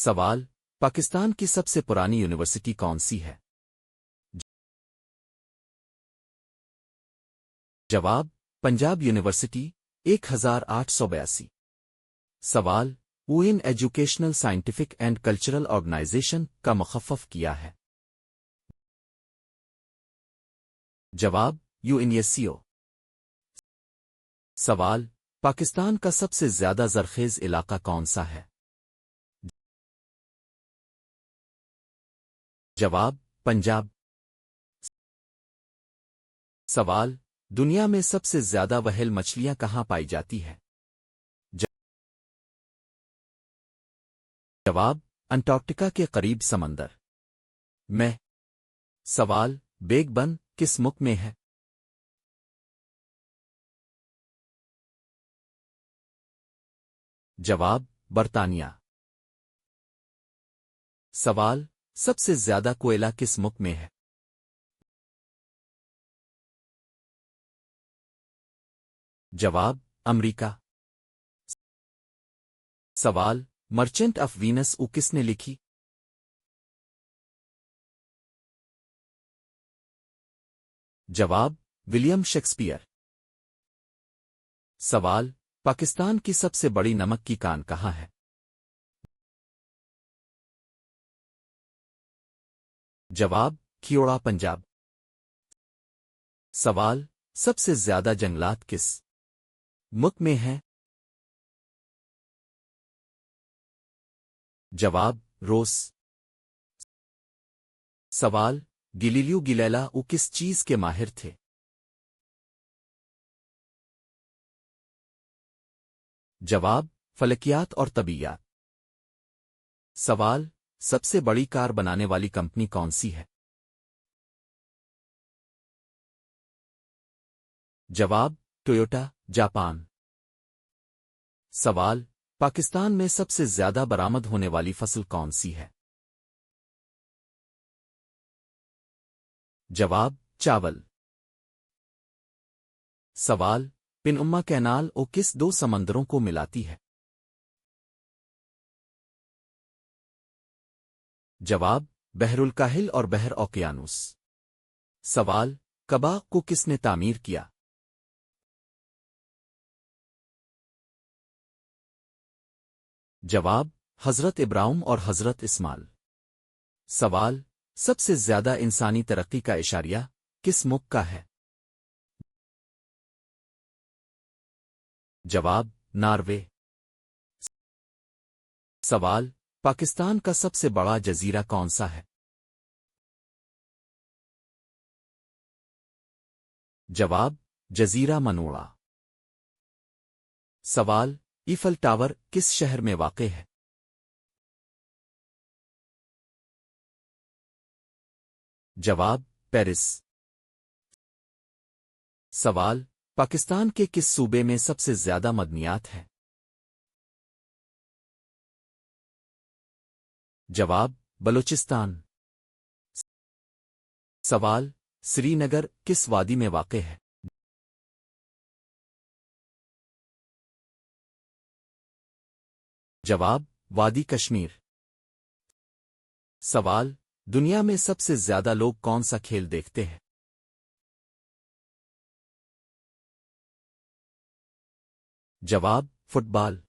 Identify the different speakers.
Speaker 1: سوال: پاکستان کی سب سے پرانی یونیورسٹی کون سی ہے؟ جواب: پنجاب یونیورسٹی 1882۔ سوال: اوین educational scientific and cultural organization کا مخفف کیا ہے؟ جواب: UNESCO۔ سوال: پاکستان کا سب سے زیادہ زرخیز علاقہ کون سا ہے؟ جواب: پنجاب۔ سوال: دنیا میں سب سے زیادہ وہیل مچھلیاں کہاں پائی جاتی ہے؟ جواب: انٹارکٹیکا کے قریب سمندر میں۔ سوال: بیگ بن کس ملک میں ہے؟ جواب: برطانیہ۔ سوال: سب سے زیادہ کوئلہ کس ملک میں ہے؟ جواب: امریکہ۔ سوال: مرچنٹ آف وینس کس نے لکھی؟ جواب: ولیم شیکسپیئر۔ سوال: پاکستان کی سب سے بڑی نمک کی کان کہاں ہے؟ جواب: کھیوڑا، پنجاب۔ سوال: سب سے زیادہ جنگلات کس ملک میں ہیں؟ جواب: روس۔ سوال: گلیلیو گلیلا کس چیز کے ماہر تھے؟ جواب: فلکیات اور طبیعیات۔ سوال: سب سے بڑی کار بنانے والی کمپنی کون سی ہے؟ جواب: ٹویوٹا، جاپان۔ سوال: پاکستان میں سب سے زیادہ برآمد ہونے والی فصل کون سی ہے؟ جواب: چاول۔ سوال: پنما کینال کس دو سمندروں کو ملاتی ہے؟ جواب: بحر الکاہل اور بحر اوقیانوس۔ سوال: کعبہ کو کس نے تعمیر کیا؟ جواب: حضرت ابراہیم اور حضرت اسماعیل۔ سوال: سب سے زیادہ انسانی ترقی کا اشاریہ کس ملک کا ہے؟ جواب: ناروے۔ سوال: پاکستان کا سب سے بڑا جزیرہ کون سا ہے؟ جواب: جزیرہ منوڑا۔ سوال: ایفل ٹاور کس شہر میں واقع ہے؟ جواب: پیرس۔ سوال: پاکستان کے کس صوبے میں سب سے زیادہ معدنیات ہیں؟ جواب: بلوچستان۔ سوال: سری نگر کس وادی میں واقع ہے؟ جواب: وادی کشمیر۔ سوال: دنیا میں سب سے زیادہ لوگ کون سا کھیل دیکھتے ہیں؟ جواب: فٹ بال۔